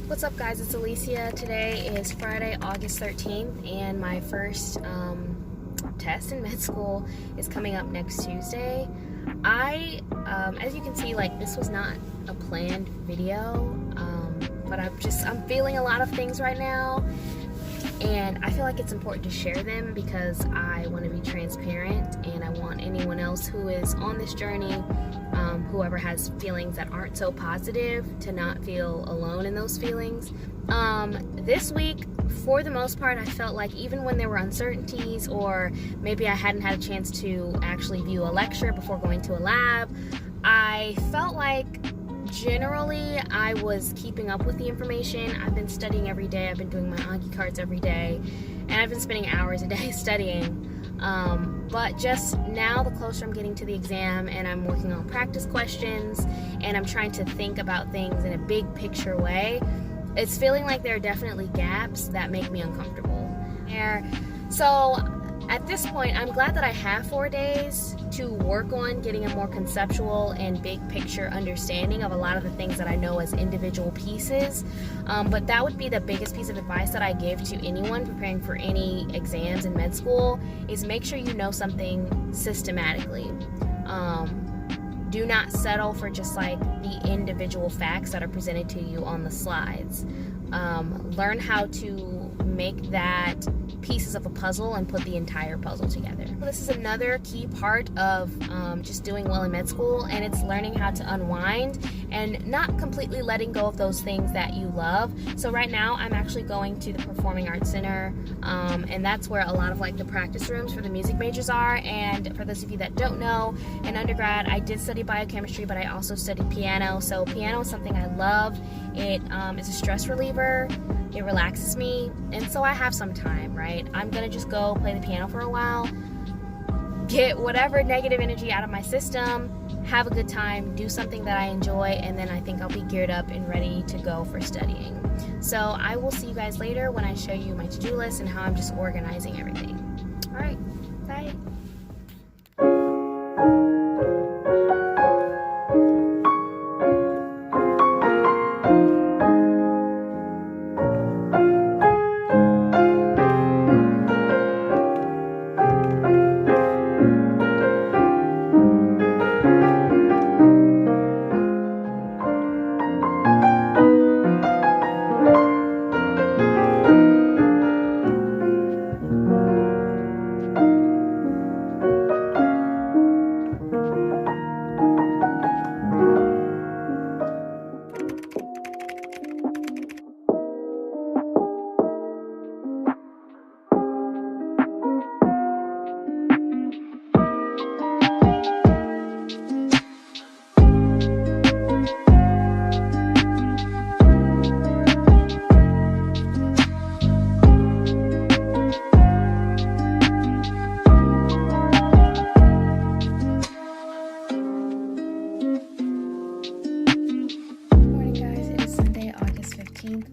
What's up, guys? It's Alicia. Today is Friday, August 13th, and my first test in med school is coming up next Tuesday. As you can see, this was not a planned video, but I'm feeling a lot of things right now, and I feel like it's important to share them because I want to be transparent, and I want anyone else who is on this journey, whoever has feelings that aren't so positive, to not feel alone in those feelings. This week, for the most part, I felt like even when there were uncertainties, or maybe I hadn't had a chance to actually view a lecture before going to a lab, I felt like generally I was keeping up with the information. I've been studying every day. I've been doing my Anki cards every day, and I've been spending hours a day studying. But just now, the closer I'm getting to the exam, and I'm working on practice questions, and I'm trying to think about things in a big picture way, it's feeling like there are definitely gaps that make me uncomfortable. So at this point, I'm glad that I have 4 days to work on getting a more conceptual and big picture understanding of a lot of the things that I know as individual pieces. But that would be the biggest piece of advice that I give to anyone preparing for any exams in med school, is make sure you know something systematically. Do not settle for just the individual facts that are presented to you on the slides. Learn how to make that pieces of a puzzle and put the entire puzzle together. This is another key part of just doing well in med school, and it's learning how to unwind and not completely letting go of those things that you love. So right now I'm actually going to the Performing Arts Center, and that's where a lot of the practice rooms for the music majors are. And for those of you that don't know, in undergrad I did study biochemistry, but I also studied piano. So piano is something I love. It is a stress reliever. It relaxes me, and so I have some time, right? I'm gonna just go play the piano for a while, get whatever negative energy out of my system, have a good time, do something that I enjoy, and then I think I'll be geared up and ready to go for studying. So I will see you guys later when I show you my to-do list and how I'm just organizing everything. All right, bye.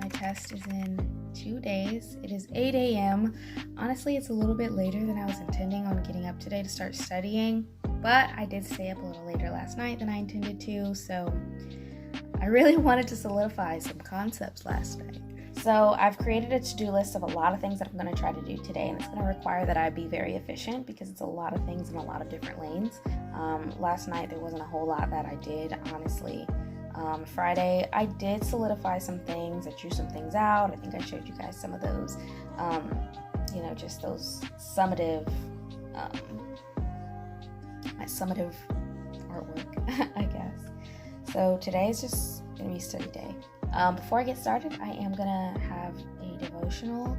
My test is in 2 days. It is 8 a.m. Honestly, it's a little bit later than I was intending on getting up today to start studying, but I did stay up a little later last night than I intended to, so I really wanted to solidify some concepts last night. So I've created a to-do list of a lot of things that I'm going to try to do today, and it's going to require that I be very efficient because it's a lot of things in a lot of different lanes. Last night there wasn't a whole lot that I did, honestly. Friday, I did solidify some things. I drew some things out. I think I showed you guys some of those, just those summative, my summative artwork, I guess. So today is just going to be study day. Before I get started, I am going to have a devotional.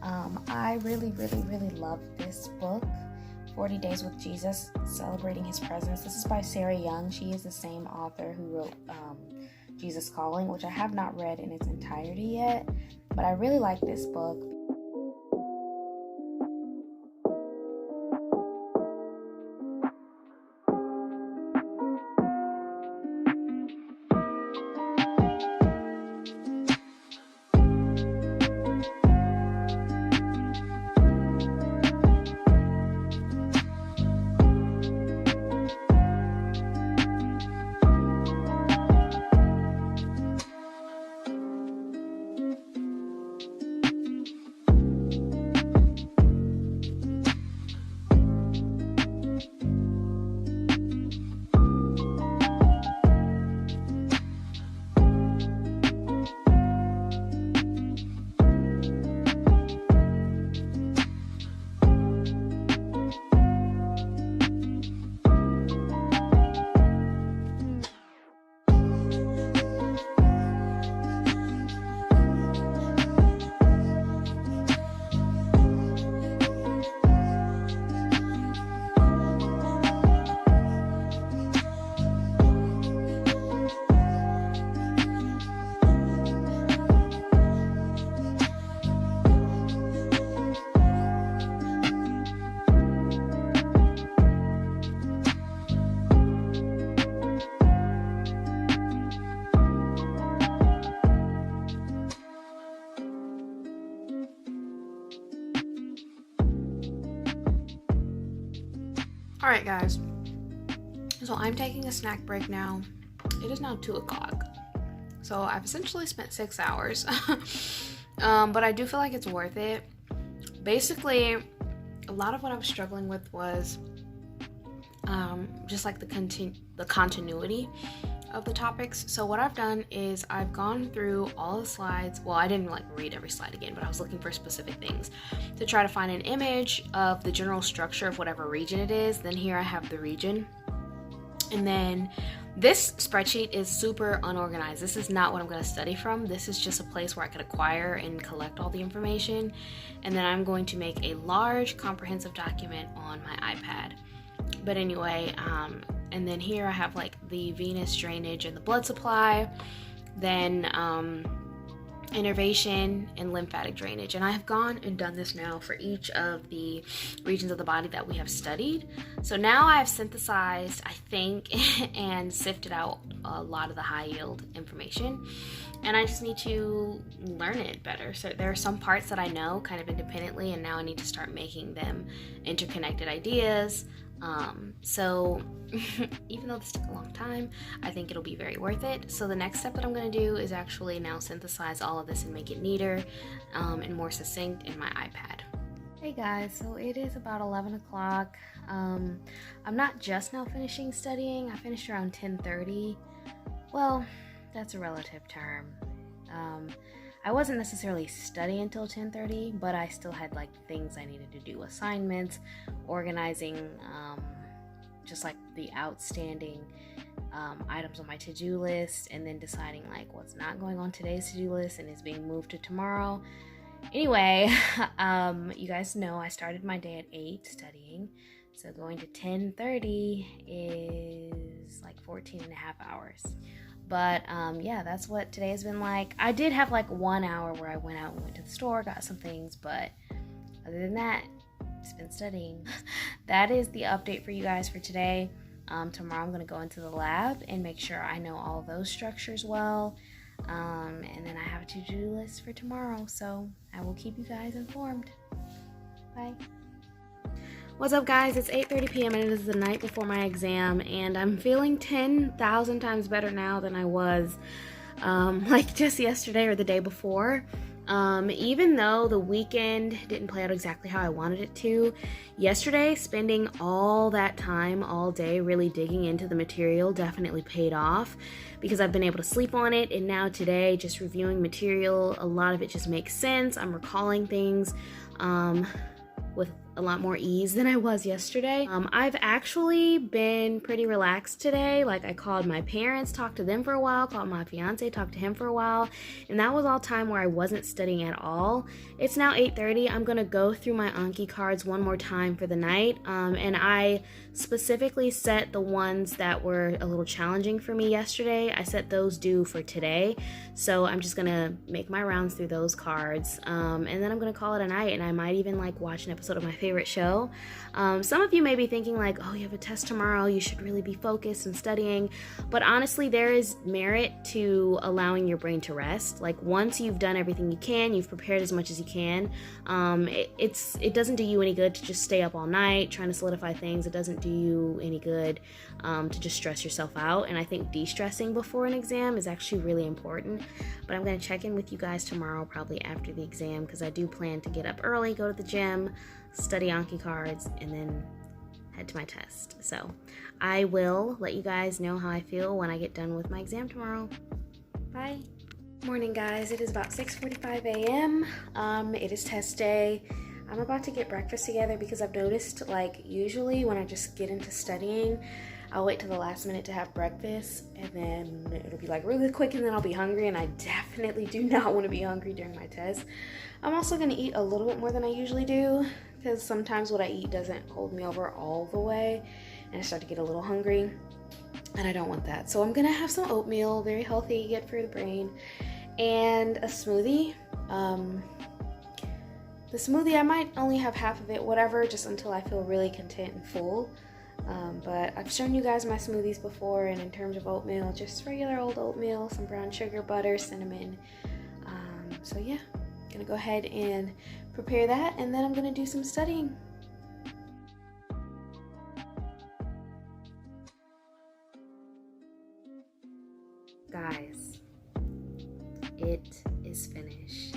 I really, really, really love this book, 40 Days with Jesus, Celebrating His Presence. This is by Sarah Young. She is the same author who wrote Jesus Calling, which I have not read in its entirety yet, but I really like this book. Alright guys, so I'm taking a snack break now. It is now 2 o'clock. So I've essentially spent 6 hours. But I do feel like it's worth it. Basically, a lot of what I was struggling with was just like the continuity of the topics. So what I've done is I've gone through all the slides. Well, I didn't like read every slide again, but I was looking for specific things to try to find an image of the general structure of whatever region it is. Then here I have the region. And then this spreadsheet is super unorganized. This is not what I'm going to study from. This is just a place where I could acquire and collect all the information. And then I'm going to make a large comprehensive document on my iPad. But anyway, and then here I have like the venous drainage and the blood supply, then innervation and lymphatic drainage. And I have gone and done this now for each of the regions of the body that we have studied. So now I have synthesized, I think, and sifted out a lot of the high yield information. And I just need to learn it better. So there are some parts that I know kind of independently, and now I need to start making them interconnected ideas. So even though this took a long time, I think it'll be very worth it. So the next step that I'm going to do is actually now synthesize all of this and make it neater and more succinct in my iPad. Hey guys, so it is about 11 o'clock. I'm not just now finishing studying. I finished around 10:30. Well, that's a relative term. I wasn't necessarily studying until 10:30, but I still had like things I needed to do, assignments, organizing just like the outstanding items on my to-do list, and then deciding like what's not going on today's to-do list and is being moved to tomorrow. Anyway, you guys know I started my day at 8 studying, so going to 10:30 is like 14 and a half hours. But yeah, that's what today has been like. I did have like 1 hour where I went out and went to the store, got some things, but other than that, just been studying. That is the update for you guys for today. Tomorrow I'm going to go into the lab and make sure I know all of those structures well. And then I have a to-do list for tomorrow, so I will keep you guys informed. Bye. What's up guys, it's 8:30 p.m. and it is the night before my exam, and I'm feeling 10,000 times better now than I was like just yesterday or the day before. Even though the weekend didn't play out exactly how I wanted it to, yesterday spending all that time all day really digging into the material definitely paid off, because I've been able to sleep on it, and now today just reviewing material, a lot of it just makes sense. I'm recalling things with a lot more ease than I was yesterday. I've actually been pretty relaxed today. Like I called my parents, talked to them for a while, called my fiance, talked to him for a while, and that was all time where I wasn't studying at all. It's now 8:30. I'm gonna go through my Anki cards one more time for the night, and I specifically set the ones that were a little challenging for me yesterday. I set those due for today, so I'm just gonna make my rounds through those cards, and then I'm gonna call it a night, and I might even like watch an episode of my favorite show. Some of you may be thinking like, oh, you have a test tomorrow, you should really be focused and studying, but honestly there is merit to allowing your brain to rest. Like once you've done everything you can, you've prepared as much as you can, it doesn't do you any good to just stay up all night trying to solidify things. It doesn't do you any good to just stress yourself out, and I think de-stressing before an exam is actually really important. But I'm going to check in with you guys tomorrow, probably after the exam, because I do plan to get up early, go to the gym, study Anki cards, and then head to my test. So I will let you guys know how I feel when I get done with my exam tomorrow. Bye. Morning guys, it is about 6:45 a.m. It is test day. I'm about to get breakfast together because I've noticed like usually when I just get into studying, I'll wait till the last minute to have breakfast, and then it'll be like really quick, and then I'll be hungry, and I definitely do not want to be hungry during my test. I'm also going to eat a little bit more than I usually do, because sometimes what I eat doesn't hold me over all the way, and I start to get a little hungry, and I don't want that. So I'm going to have some oatmeal, very healthy, good for the brain, and a smoothie. The smoothie, I might only have half of it, whatever, just until I feel really content and full. But I've shown you guys my smoothies before, and in terms of oatmeal, just regular old oatmeal, some brown sugar, butter, cinnamon. So yeah, I'm gonna go ahead and prepare that, and then I'm gonna do some studying. it is finished.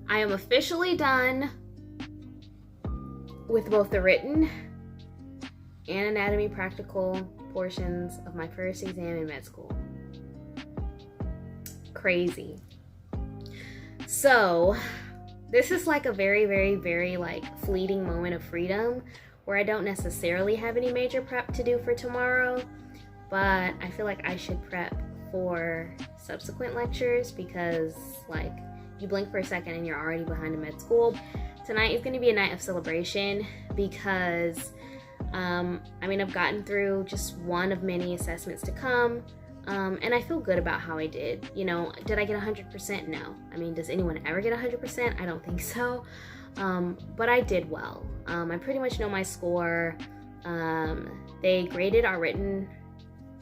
I am officially done with both the written and anatomy practical portions of my first exam in med school. Crazy. So this is like a very, very, very like fleeting moment of freedom where I don't necessarily have any major prep to do for tomorrow, but I feel like I should prep for subsequent lectures because like you blink for a second and you're already behind in med school. Tonight is going to be a night of celebration because I've gotten through just one of many assessments to come, and I feel good about how I did. You know, did I get 100%? No. I mean, does anyone ever get 100%? I don't think so. But I did well. I pretty much know my score. They graded our written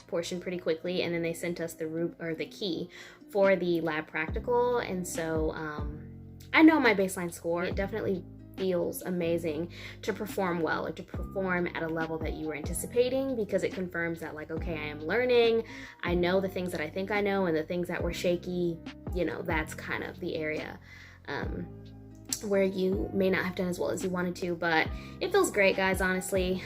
portion pretty quickly, and then they sent us the key for the lab practical, and so I know my baseline score. It definitely feels amazing to perform well or to perform at a level that you were anticipating, because it confirms that like, okay, I am learning, I know the things that I think I know, and the things that were shaky, you know, that's kind of the area where you may not have done as well as you wanted to, but it feels great, guys, honestly.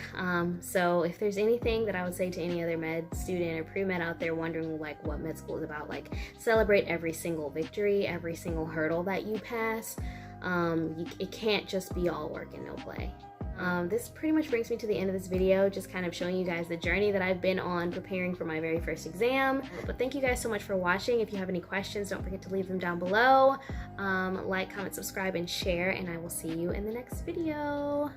So if there's anything that I would say to any other med student or pre-med out there wondering like what med school is about, like celebrate every single victory, every single hurdle that you pass. It can't just be all work and no play. This pretty much brings me to the end of this video, just kind of showing you guys the journey that I've been on preparing for my very first exam. But thank you guys so much for watching. If you have any questions, don't forget to leave them down below. Like, comment, subscribe, and share, and I will see you in the next video.